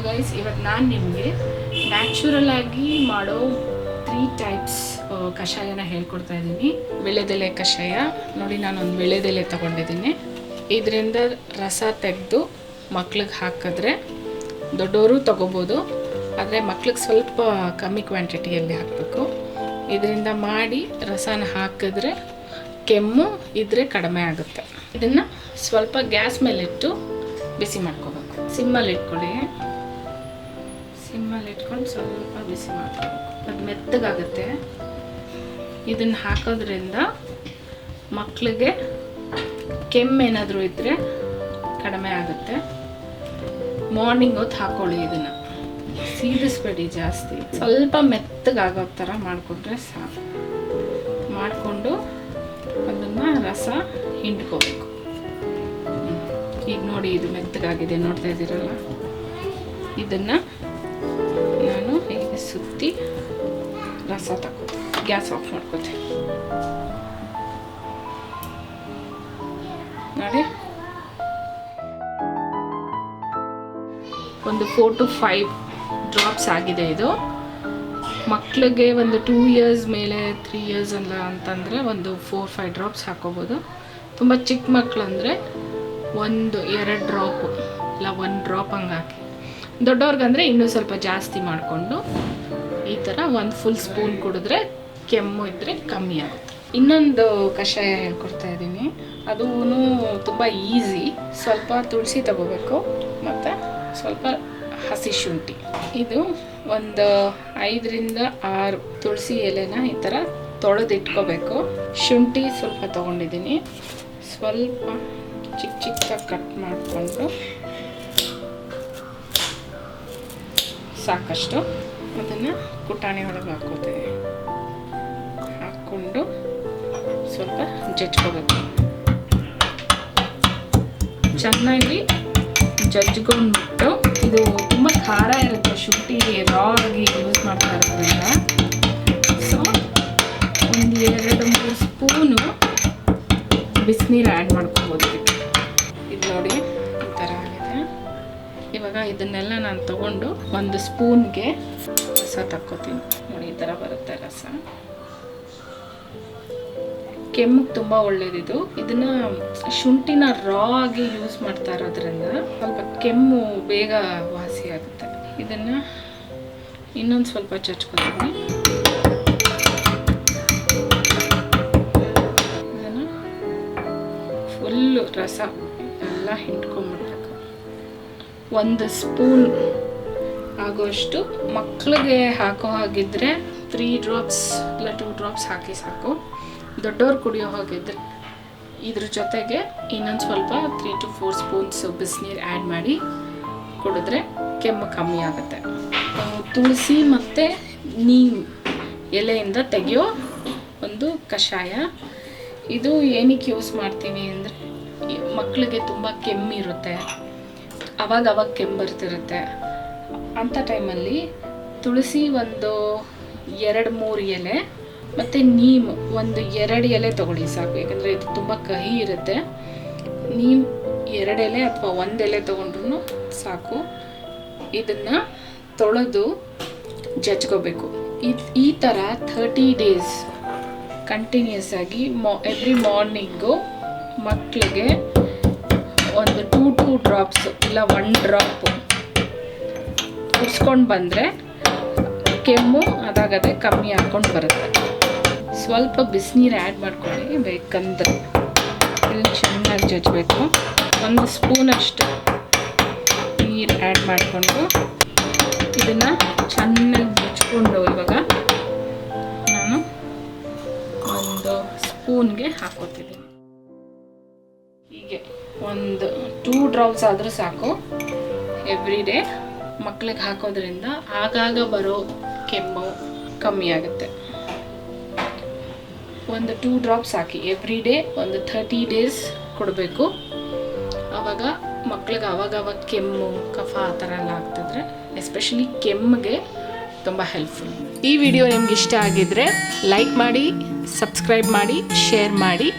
Guys, ಇವತ್ತು ನಾನು ನಿಮಗೆ ನ್ಯಾಚುರಲ್ ಆಗಿ ಮಾಡೋ 3 ಟೈಪ್ಸ್ ಕಷಾಯನ ಹೇಳ್ಕೊಡ್ತಾ ಇದ್ದೀನಿ. ವೀಳ್ಯದೆಲೆ ಕಷಾಯ ನೋಡಿ, ನಾನೊಂದು ವೀಳ್ಯದೆಲೆ ತೊಗೊಂಡಿದ್ದೀನಿ. ಇದರಿಂದ ರಸ ತೆಗೆದು ಮಕ್ಳಿಗೆ ಹಾಕಿದ್ರೆ ದೊಡ್ಡವರು ತೊಗೋಬೋದು, ಆದರೆ ಮಕ್ಳಿಗೆ ಸ್ವಲ್ಪ ಕಮ್ಮಿ ಕ್ವಾಂಟಿಟಿಯಲ್ಲಿ ಹಾಕಬೇಕು. ಇದರಿಂದ ಮಾಡಿ ರಸನ ಹಾಕಿದ್ರೆ ಕೆಮ್ಮು ಇದ್ದರೆ ಕಡಿಮೆ ಆಗುತ್ತೆ. ಇದನ್ನು ಸ್ವಲ್ಪ ಗ್ಯಾಸ್ ಮೇಲಿಟ್ಟು ಬಿಸಿ ಮಾಡ್ಕೋಬೇಕು. ಸಿಮ್ಮಲ್ಲಿ ಇಟ್ಕೊಳ್ಳಿ. ಸಿಮ್ಮಲ್ಲಿ ಇಟ್ಕೊಂಡು ಸ್ವಲ್ಪ ಬಿಸಿ ಮಾಡ್ಕೋಬೇಕು. ಅದು ಮೆತ್ತಗಾಗುತ್ತೆ. ಇದನ್ನು ಹಾಕೋದ್ರಿಂದ ಮಕ್ಕಳಿಗೆ ಕೆಮ್ಮೇನಾದರೂ ಇದ್ದರೆ ಕಡಿಮೆ ಆಗುತ್ತೆ. ಮಾರ್ನಿಂಗ್ ಹೊತ್ತು ಹಾಕ್ಕೊಳ್ಳಿ. ಇದನ್ನು ಸೀದಿಸ್ಬೇಡಿ ಜಾಸ್ತಿ, ಸ್ವಲ್ಪ ಮೆತ್ತಗಾಗೋ ಥರ ಮಾಡಿಕೊಂಡ್ರೆ ಸಾಕು. ಮಾಡಿಕೊಂಡು ಅದನ್ನು ರಸ ಹಿಂಡ್ಕೋಬೇಕು. ಈಗ ನೋಡಿ, ಇದು ಮೆತ್ತಗಾಗಿದೆ, ನೋಡ್ತಾ ಇದ್ದೀರಲ್ಲ. ಇದನ್ನು ನಾನು ಹೀಗೆ ಸುತ್ತಿ ರಸ ತಗೋತೀನಿ. ಗ್ಯಾಸ್ ಆಫ್ ಮಾಡ್ಕೋತೀನಿ. ನೋಡಿ, ಒಂದು 4 to 5 ಡ್ರಾಪ್ಸ್ ಆಗಿದೆ. ಇದು ಮಕ್ಕಳಿಗೆ ಒಂದು 2 years ಮೇಲೆ 3 years ಅಲ್ಲ ಅಂತಂದರೆ ಒಂದು 4-5 ಡ್ರಾಪ್ಸ್ ಹಾಕೋಬೋದು. ತುಂಬ ಚಿಕ್ಕ ಮಕ್ಕಳಂದರೆ 1-2 ಡ್ರಾಪು ಇಲ್ಲ 1 ಡ್ರಾಪ್ ಹಂಗೆ ಹಾಕಿ. ದೊಡ್ಡವ್ರಿಗಂದರೆ ಇನ್ನೂ ಸ್ವಲ್ಪ ಜಾಸ್ತಿ ಮಾಡಿಕೊಂಡು ಈ ಥರ 1 full ಸ್ಪೂನ್ ಕುಡಿದ್ರೆ ಕೆಮ್ಮು ಇದ್ದರೆ ಕಮ್ಮಿ ಆಗುತ್ತೆ. ಇನ್ನೊಂದು ಕಷಾಯ ಹೇಳ್ಕೊಡ್ತಾ ಇದ್ದೀನಿ. ಅದೂ ತುಂಬ ಈಸಿ. ಸ್ವಲ್ಪ ತುಳಸಿ ತಗೋಬೇಕು ಮತ್ತು ಸ್ವಲ್ಪ ಹಸಿ ಶುಂಠಿ. ಇದು ಒಂದು 5ರಿಂದ 6 ತುಳಸಿ ಎಲೆನ ಈ ಥರ ತೊಳೆದಿಟ್ಕೋಬೇಕು. ಶುಂಠಿ ಸ್ವಲ್ಪ ತೊಗೊಂಡಿದ್ದೀನಿ. ಸ್ವಲ್ಪ ಚಿಕ್ಕ ಚಿಕ್ಕದಾಗಿ ಕಟ್ ಮಾಡಿಕೊಂಡು ಸಾಕಷ್ಟು ಅದನ್ನು ಕುಟಾಣಿ ಒಳಗೆ ಹಾಕೋತೇವೆ. ಹಾಕ್ಕೊಂಡು ಸ್ವಲ್ಪ ಜಜ್ಕೋಬೇಕು. ಚೆನ್ನಾಗಿ ಜಜ್ಕೊಂಡ್ಬಿಟ್ಟು, ಇದು ತುಂಬ ಖಾರ ಇರುತ್ತೆ, ಶುಂಠಿ ರಾ ಆಗಿ ಯೂಸ್ ಮಾಡ್ತಾ ಇರೋದ್ರಿಂದ. ಸೊ ಒಂದು 2-3 ಸ್ಪೂನು ಬಿಸಿನೀರು ಆ್ಯಡ್ ಮಾಡ್ಕೊಬೋದು. ಇದು ನೋಡಿ, ಈ ಥರ ಆಗಿದೆ. ಇವಾಗ ಇದನ್ನೆಲ್ಲ ನಾನು ತಗೊಂಡು 1 ಸ್ಪೂನ್ಗೆ ರಸ ತಕ್ಕೋತೀನಿ. ನೋಡಿ, ಈ ಥರ ಬರುತ್ತೆ ರಸ. ಕೆಮ್ಮಿಗೆ ತುಂಬ ಒಳ್ಳೇದಿದು. ಇದನ್ನು ಶುಂಠಿನ ರಾ ಆಗಿ ಯೂಸ್ ಮಾಡ್ತಾ ಇರೋದ್ರಿಂದ ಸ್ವಲ್ಪ ಕೆಮ್ಮು ಬೇಗ ವಾಸಿ ಆಗುತ್ತೆ. ಇದನ್ನು ಇನ್ನೊಂದು ಸ್ವಲ್ಪ ಚಚ್ಕೊತೀನಿ. ಇದನ್ನು ಫುಲ್ಲು ರಸ ಎಲ್ಲ ಹಿಂಡ್ಕೊಂಡ್ಬಿಡ್ಬೇಕು. 1 ಸ್ಪೂನ್ ಆಗೋಷ್ಟು. ಮಕ್ಕಳಿಗೆ ಹಾಕೋ ಹಾಗಿದ್ರೆ 3 ಡ್ರಾಪ್ಸ್ ಇಲ್ಲ 2 ಡ್ರಾಪ್ಸ್ ಹಾಕಿ ಸಾಕು. ದೊಡ್ಡವ್ರು ಕುಡಿಯೋ ಹಾಗಿದ್ರೆ ಇದ್ರ ಜೊತೆಗೆ ಇನ್ನೊಂದು ಸ್ವಲ್ಪ 3 to 4 ಸ್ಪೂನ್ಸ್ ಬಿಸಿನೀರು ಆ್ಯಡ್ ಮಾಡಿ ಕುಡಿದ್ರೆ ಕೆಮ್ಮು ಕಮ್ಮಿ ಆಗುತ್ತೆ. ತುಳಸಿ ಮತ್ತು ನೀಮ್ ಎಲೆಯಿಂದ ತೆಗೆಯೋ ಒಂದು ಕಷಾಯ. ಇದು ಏನಕ್ಕೆ ಯೂಸ್ ಮಾಡ್ತೀವಿ ಅಂದರೆ, ಮಕ್ಕಳಿಗೆ ತುಂಬ ಕೆಮ್ಮಿರುತ್ತೆ, ಅವಾಗ ಕೆಮ್ಮು ಬರ್ತಿರುತ್ತೆ. ಅಂಥ ಟೈಮಲ್ಲಿ ತುಳಸಿ ಒಂದು 2-3 ಎಲೆ ಮತ್ತು ನೀಮ್ ಒಂದು 2 ಎಲೆ ತೊಗೊಳ್ಳಿ ಸಾಕು. ಯಾಕಂದರೆ ಇದು ತುಂಬ ಕಹಿ ಇರುತ್ತೆ. ನೀಮ್ 2 ಎಲೆ ಅಥವಾ 1 ಎಲೆ ತೊಗೊಂಡ್ರೂ ಸಾಕು. ಇದನ್ನು ತೊಳೆದು ಜಜ್ಕೋಬೇಕು. ಈ ಥರ 30 days ಕಂಟಿನ್ಯೂಸ್ ಆಗಿ ಎವ್ರಿ ಮಾರ್ನಿಂಗು ಮಕ್ಕಳಿಗೆ ಒಂದು 2 ಡ್ರಾಪ್ಸ್ ಇಲ್ಲ 1 ಡ್ರಾಪ್ ಕುಡಿಸ್ಕೊಂಡು ಬಂದರೆ ಕೆಮ್ಮು ಅದಾಗದೆ ಕಮ್ಮಿ ಹಾಕ್ಕೊಂಡು ಬರುತ್ತೆ. ಸ್ವಲ್ಪ ಬಿಸಿನೀರು ಆ್ಯಡ್ ಮಾಡ್ಕೊಳ್ಳಿ ಬೇಕಂದ್ರೆ. ಇದನ್ನು ಚೆನ್ನಾಗಿ ಜಜ್ಬೇಕು. 1 ಸ್ಪೂನಷ್ಟು ನೀರು ಆ್ಯಡ್ ಮಾಡಿಕೊಂಡು ಇದನ್ನು ಚೆನ್ನಾಗಿ ಜಜ್ಕೊಂಡು ಇವಾಗ ನಾನು 1 ಸ್ಪೂನ್ಗೆ ಹಾಕೋತಿದ್ದೀನಿ. ಹೀಗೆ ಒಂದು 2 ಡ್ರಾಪ್ಸ್ ಆದರೂ ಸಾಕು. ಎವ್ರಿ ಡೇ ಮಕ್ಕಳಿಗೆ ಹಾಕೋದ್ರಿಂದ ಆಗಾಗ ಬರೋ ಕೆಮ್ಮು ಕಮ್ಮಿ ಆಗುತ್ತೆ. ಒಂದು 2 ಡ್ರಾಪ್ಸ್ ಹಾಕಿ ಎವ್ರಿ ಡೇ ಒಂದು 30 days ಕೊಡಬೇಕು. ಆವಾಗ ಮಕ್ಕಳಿಗೆ ಆವಾಗವಾಗ ಕೆಮ್ಮು ಕಫ ಆ ಥರ ಎಲ್ಲ ಆಗ್ತಿದ್ರೆ ಎಸ್ಪೆಷಲಿ ಕೆಮ್ಮಿಗೆ ತುಂಬ ಹೆಲ್ಪ್ಫುಲ್. ಈ ವಿಡಿಯೋ ನಿಮ್ಗೆ ಇಷ್ಟ ಆಗಿದ್ರೆ ಲೈಕ್ ಮಾಡಿ, ಸಬ್ಸ್ಕ್ರೈಬ್ ಮಾಡಿ, ಶೇರ್ ಮಾಡಿ.